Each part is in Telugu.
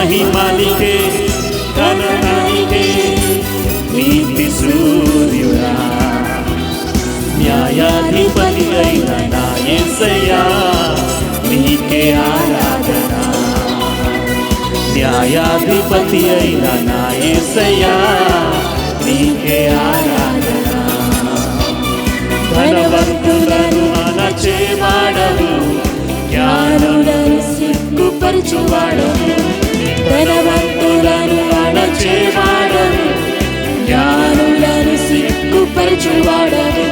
మహిమనికే ఘనతనికే నీతి సూర్యుడా న్యాయాధిపతి అయిన నా యేసయ్యా నీకే ఆరాధన న్యాయాధిపతి అయిన నా యేసయ్యా నీకే ఆరాధన ధనవంతులను అణచేవాడవు జ్ఞానులను సిగ్గుపరచువాడవు ధనవంతులను అణచేవాడవు జ్ఞానులను సిగ్గుపరచువాడవు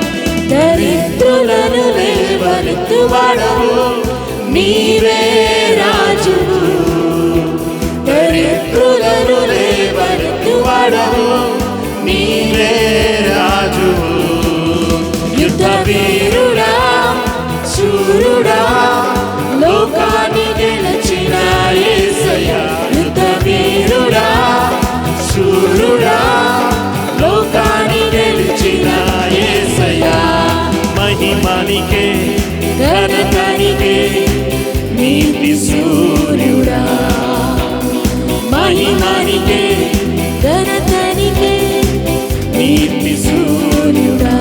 దరిద్రులను లేవనెత్తువాడవు నీవే రాజువు దరిద్రులను లేవనెత్తువాడవు నీవే రాజువు యుద్ధ వీరుడా శూరుడా లోకాన్ని గెలిచిన యేసయ్యా యుద్ధ వీరుడా శూరుడా లోకాన్ని గెలిచిన యేసయ్యా మహిమనికే ఘనతనికే నీతి సూర్యుడా మహిమనికే ఘనతనికే నీతి సూర్యుడా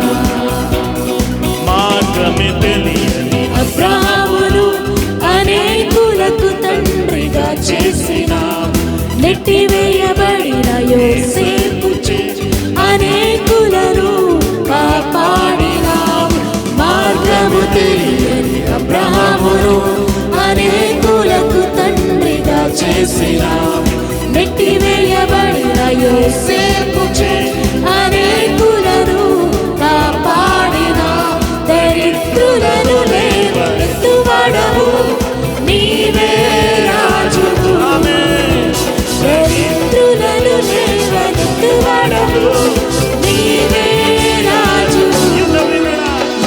మార్గమే తెలియని అబ్రహామును అనేకులకు తండ్రిగా చేసిన నెట్టివేయబడిన యోసేపు అనేకులను కాపాడినావు మార్గము తెలియని అబ్రహామును అనేకులకు తండ్రిగా చేసిన నెట్టివేయబడిన యోసేపు అనేకులను కాపాడిన దరిద్రులను లేవనెత్తువాడవు నీవే రాజువు దరిద్రులను లేవనెత్తువాడవు నీవే రాజువు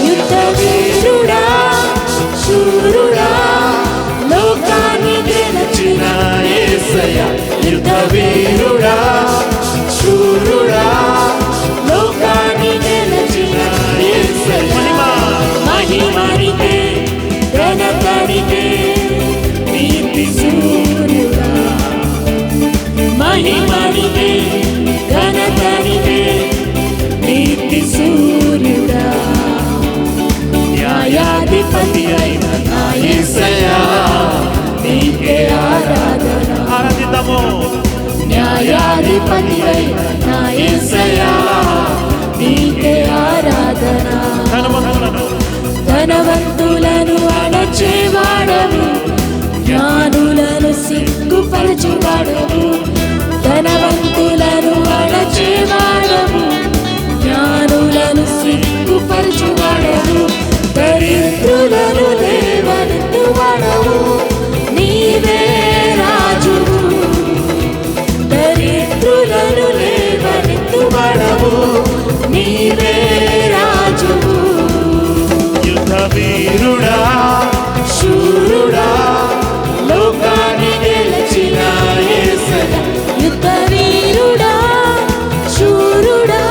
యుద్ధ వీరుడా శూరుడా లోకాన్ని గెలిచిన యేసయ్యా యుద్ధ వీరుడా శూరుడా లోకాన్ని గెలిచిన యేసయ్యా మహిమనికే ఘనతనికే నీతి సూర్యుడా మహిమనికే ఘనతనికే నీతి సూర్యుడా న్యాయాధిపతి అయిన నా యేసయ్యా నీకే ఆరాధన ఆరాధిద్దాము న్యాయాధిపతి అయిన నా యేసయ్యా నీకే ఆరాధన ధనవంతులను అణచేవాడవు జ్ఞానులను సిగ్గుపరచువాడవు ధనవంతులను అణచేవాడవు జ్ఞానులను సిగ్గుపరచువాడవు దరిద్రులను లేవనెత్తువాడవు నీవే రాజువు దరిద్రులను లేవనెత్తువాడవు నీవే రాజువు యుద్ధ వీరుడా శూరుడా లోకాన్ని గెలిచిన యేసయ్యా యుద్ధ వీరుడా శూరుడా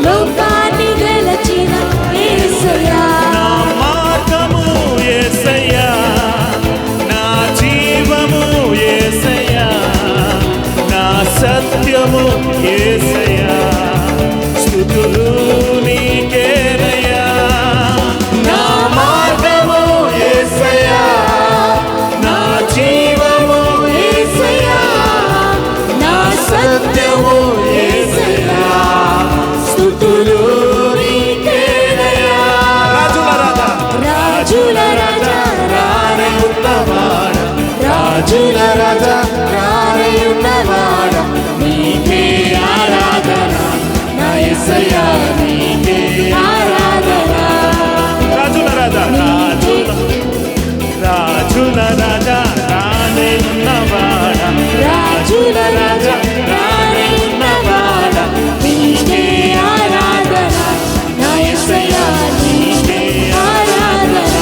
లోకాన్ని గెలిచిన యేసయ్యా నా మార్గము యేసయ్యా నా జీవము యేసయ్యా నా సత్యము యేసయ్యా స్తుతులు నీకేనయ్యా నా మార్గము యేసయ్యా నా జీవము యేసయ్యా నా సత్యము యేసయ్యా స్తుతులు నీకేనయ్యా రాజుల రాజా రానయున్నవాడ రాజుల రాజా రానయున్నవాడ నీకే ఆరాధన నా యేసయ్యా నీకే ఆరాధన రాజుల రాజా రాజుల రాజా రానయున్నవాడ రాజుల రాజా రానయున్నవాడ నీకే ఆరాధన నా యేసయ్యా నీకే ఆరాధన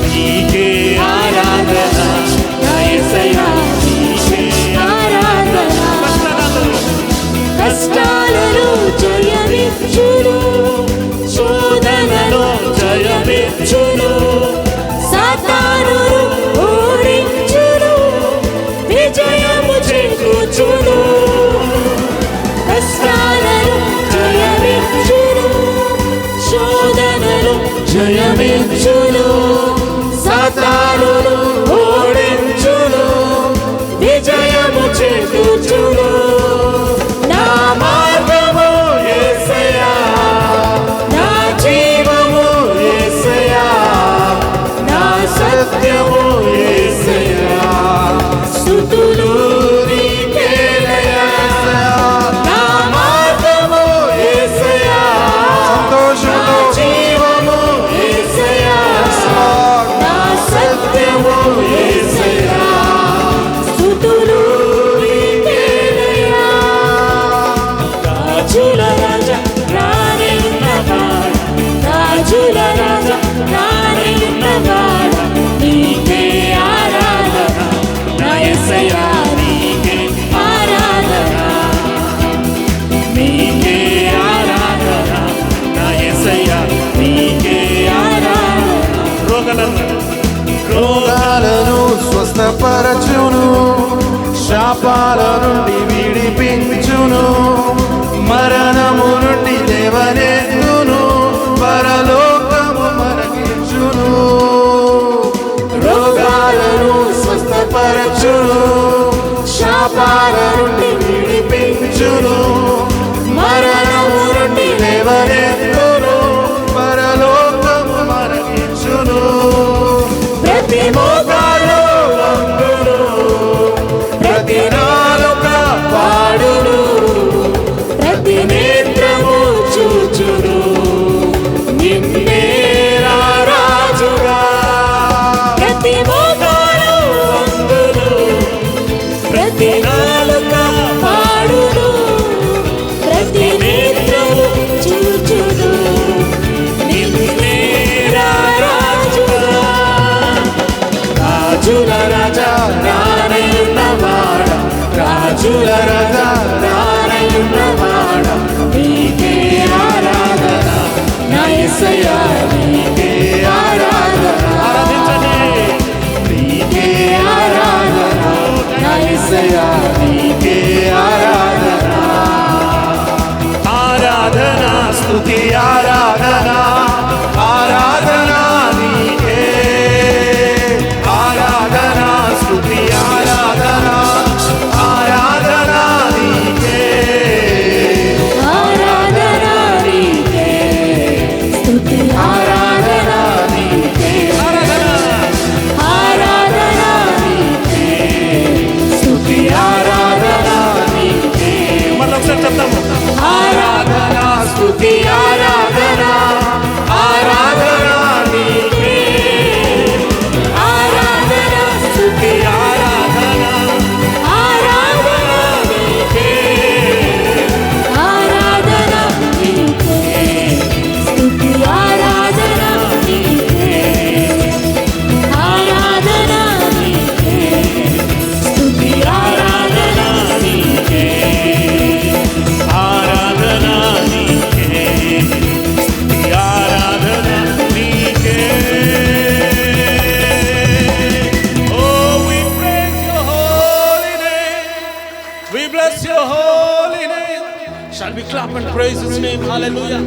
నీకే ఆరాధన నా యేసయ్యా నీకే ఆరాధన కష్టాలలో జయమిచ్చును శోధనలో జయమిచ్చును సాతానును ఓడించును జయమిచ్చును, సాతానును ఓడించును, విజయము చేకూర్చును. నా మార్గము యేసయ్యా, నా జీవము యేసయ్యా, నా సత్యము యేసయ్యా. స్తుతులు నీకేనయ్యా. నా మార్గము యేసయ్యా, నా జీవము యేసయ్యా, నా సత్యము యేసయ్యా. స్తుతులు నీకేనయ్యా. రాజుల రాజా రాణి ఉన్నవాడా, రాజుల రాజా రాణి ఉన్నవాడా, నీకే ఆరాధన నా యేసయ్యా, నీకే ఆరాధన, నీకే ఆరాధన నా యేసయ్యా, నీకే ఆరాధన. రోగాలను స్వస్థపరచును, శాపాల నుండి విడిపించును, మరణము నుండి లేవనెత్తును, పరలోకము మనకిచ్చును. రోగాలను స్వస్థపరచును, శాపాల నుండి విడిపించును, మరణము నుండి లేవనెత్తును, పరలోకము మనకిచ్చును. ప్రతి మోకాలు వంగును, ప్రతి నాలుక పాడును, ప్రతి నేత్రము చూచును, నిన్నే రాజుగా. ప్రతి మోకాలు వంగును, ప్రతి నాలుక పాడును, ప్రతి నేత్రము చూచును, నిన్నే రాజుగా. రాజుల రాజా రానయున్నవాడా, రాజుల రాజా రానయున్నవాడా, నీకే ఆరాధన నా యేసయ్యా, నీకే ఆరాధన. నీకే ఆరాధన నా యేసయ్యా, నీకే ఆరాధన. ఆరాధన స్తుతి ఆరాధన, ఆరాధన నీకే. ఆరాధన స్తుతి ఆరాధన, ఆరాధన నీకే. ఆరాధన నీకే, స్తుతి ఆరాధన నీకే. ఆరాధన నీకే, స్తుతి ఆరాధన నీకే. మళ్ళొకసారి చెప్తాము. ఆరాధన స్తుతి ఆరాధన, ఆరాధన నీకే. ఆరాధన స్తుతి ఆరాధన, ఆరాధన నీకే. ఆరాధన నీకే, స్తుతి ఆరాధన నీకే. ఆరాధన నీకే, స్తుతి ఆరాధన నీకే. ఆరాధన నీకే, స్తుతి ఆరాధన నీకే. Oh, we praise your holy name. We bless your holy name. Shall we clap and praise his name? Hallelujah.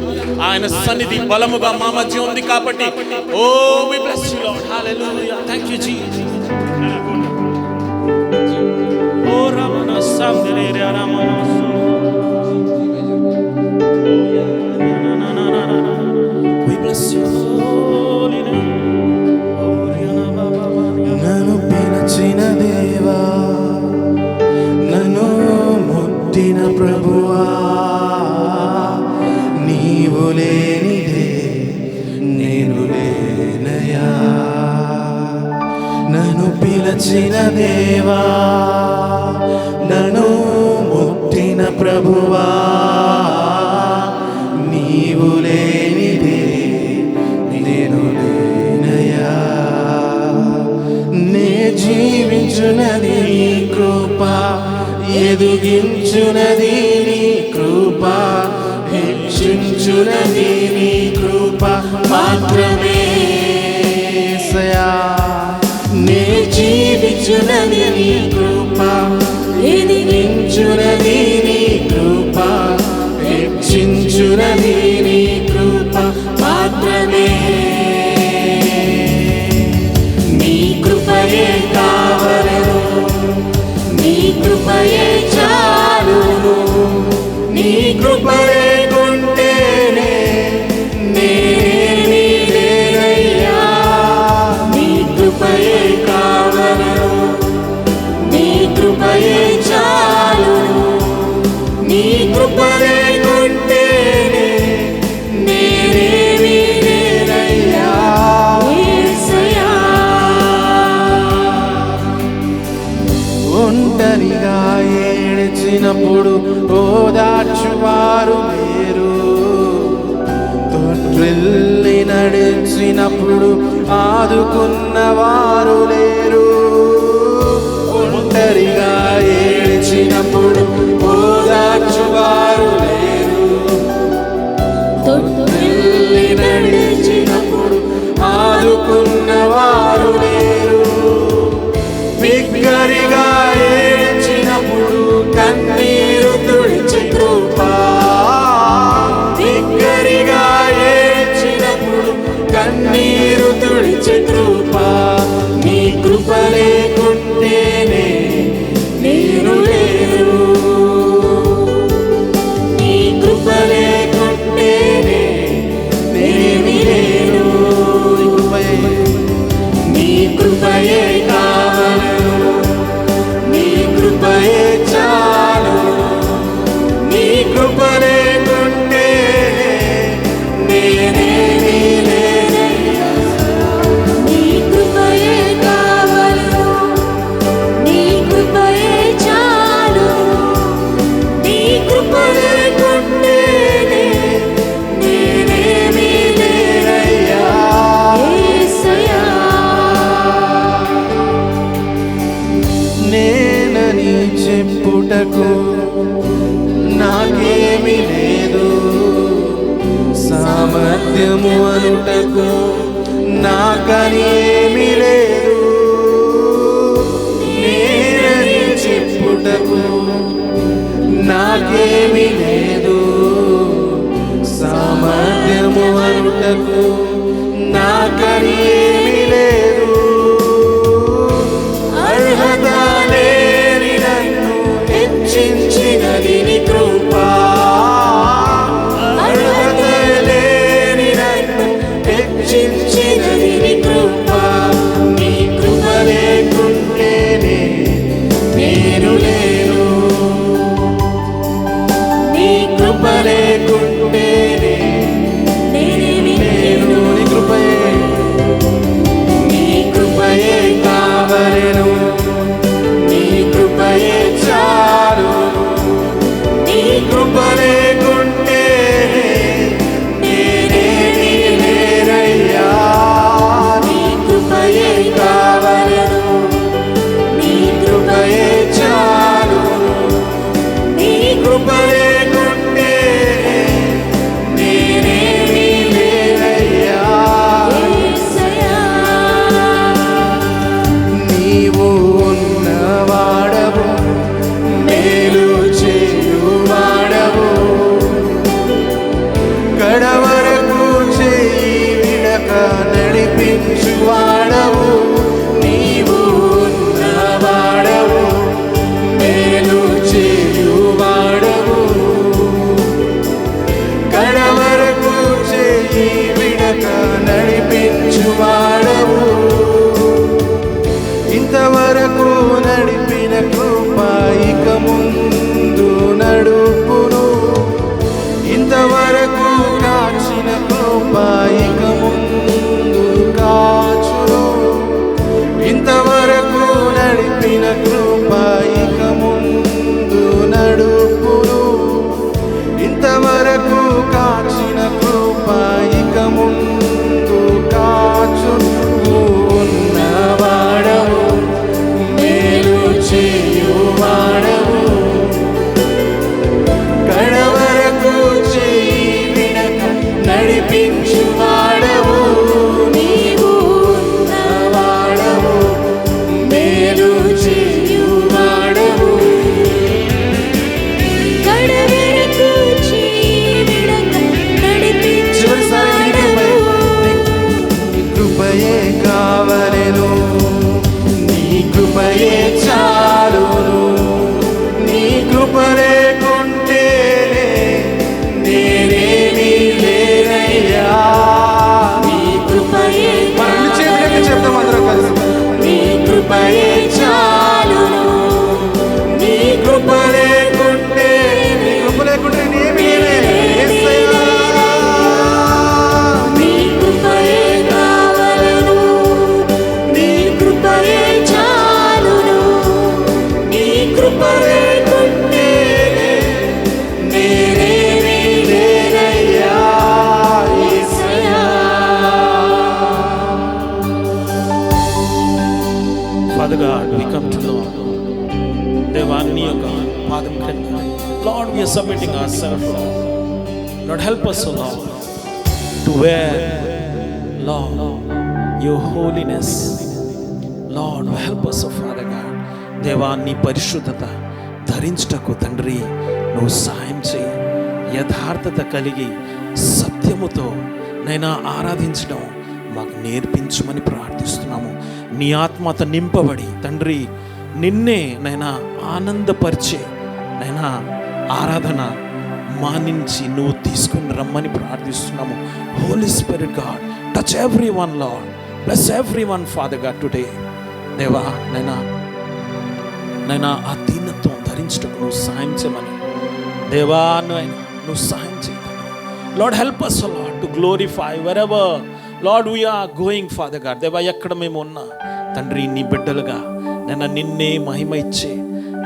ఆయన సన్నిధి బలముగా మా మధ్య ఉంది కాబట్టి. Oh, we bless you, Lord. Hallelujah. Thank you, Jesus. Oh, Ramana Sandere Ramana. We bless your holy name. నన్ను పిలిచిన దేవా, నన్ను ముట్టిన ప్రభువా, నీవు లేనిదే నేను లేనయా. నన్ను పిలిచిన దేవా, నన్ను ముట్టిన ప్రభువా, నీవు లేనిదే నేను లేనయా. నే జీవించునది నీ కృప, ఎదిగించునది నీ కృప, హెచ్చించునది నీ కృప మాత్రమే. నే జీవించునది నీ కృప, ఎదిగించునది నీ కృప, హెచ్చించునది నీ కృప మాత్రమే. నడిచినప్పుడు ఆదుకున్నవారు లేరు, ఒంటరిగా ఏడ్చినప్పుడు ఓదార్చువారు లేరు, తొట్టిల్లి నడిచినప్పుడు ఆదుకున్నవారు లేరు, బిగ్గరగా ఏడ్చినప్పుడు కన్నీరు తుడిచి కృప, బిగ్గరగా ఏడ్చినప్పుడు కన్నీరు తుడిచి కృప, నీ కృప లేకుంటేనే నేను లేను, నీ కృప లేకుంటేనే నేనేమి లేను, నీ కృపయే కావలను, నీ కృపయే చాలు, నీ కృప లేకుంటే నేనేమి లేనయ్యా, నీ కృపయే కావలను, నీ కృపయే చాలు, నీ కృప లేకుంటే నేనేమి లేనయ్యా యేసయ్యా. నేనని చెప్పుటకు నాకేమి లేదు, సామర్థ్యము అనుటకు నాకని ఏమి లేదు, నేనని చెప్పుటకు నాకేమి లేదు, సామర్థ్యము అనుటకు నాకని ఏమి లేదు, అర్హత లేని నన్ను హెచ్చించినది నీ కృప, అర్హత లేని నన్ను హెచ్చించినది నీ కృప, నీ కృప లేకుంటేనే నేను లేను, నీ కృప లేకుంటేనే నేనేమి నేను, నీ కృపయే, నీ కృపయే కావలెను, నీ కృపయే చాలు, నీ కృప లేకుంటే నేనేమి లేనయ్యా, నీ కృపయే కావలెను, నీ కృపయే చాలు, నీ కృప లేకుంటే నేనేమి లేనయ్యా, యేసయ్యా. నీవు ఉన్నవాడవు, మేలు చేయువాడవు, కడవరకు చేయి విడక నడిపించువాడవు, నీవు ఉన్నవాడవు, మేలు చేయువాడవు, కడవరకు చేయి విడక నడిపించువాడవు, ఇంతవరకు నడిపిన కృప ఇక ముందు నడుపును, ఇంతవరకు కాచిన కృప ఇక ముందు కాచును, ఇంతవరకు నడిపిన కృప ఇక ముందు నడుపును, ఇంతవరకు కాచిన కృప ఇక ముందు కాచును, ఉన్నవాడవు, మేలు చేయువాడవు, కడవరకు చేయి విడక నడిపించువాడవు, నీవు ఉన్నవాడవు, మేలు చేయువాడవు, కడవరకు జీవిడక చివరిసారి నీ కృపయే కావలెను, నీ కృపయే చాలును, నీ కృప లేకుంటే నేనేమి లేనయ్యా, నీ కృపయే మన రెండు చేతులకి చెప్తాం అందరం కలిసి, నీ కృపయే చాలును, నీ కృప లేకుంటే, నీ కృప లేకుంటే నేనేమి లేను యేసయ్యా, నీ కృపయే కావలను, నీ కృపయే చాలును, నీ కృప లేకుంటే నేనేమి లేనయ్యా యేసయ్యా. God, we come to Lord. దేవాన్ని యొక్క పాదం క్రింద Lord, we are submitting ourselves, Lord. Lord, help us, O Lord, to wear, Lord, your holiness. Lord, help us, O Father God. దేవాన్ని పరిశుద్ధత ధరించుటకు తండ్రి నువ్వు సాయం చేయి. యథార్థత కలిగి సత్యముతో నైనా ఆరాధించడం మాకు నేర్పించమని ప్రార్థిస్తున్నాము. నీ ఆత్మత నింపబడి తండ్రి నిన్నే నైనా ఆనందపరిచే నైనా ఆరాధన మానించి నువ్వు తీసుకుని రమ్మని ప్రార్థిస్తున్నాము. Holy spirit god, touch everyone lord, bless everyone father god today. దేవా నైనా ఆ దీనత్వం ధరించటకు నువ్వు సాయం చేయమని దేవా నువ్వు సాయం చేయి. Lord help us, Lord, to glorify wherever, Lord, we are going, Father God. దేవా ఎక్కడ మేము ఉన్నా తండ్రి నీ బిడ్డలుగా నైనా నిన్నే మహిమ ఇచ్చే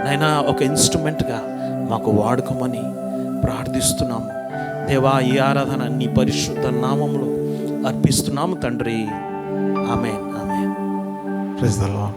నైనా ఒక ఇన్స్ట్రుమెంట్గా మాకు వాడుకోమని ప్రార్థిస్తున్నాము. దేవా ఈ ఆరాధన నీ పరిశుద్ధ నామములో అర్పిస్తున్నాము తండ్రి. Amen, amen. Praise the lord.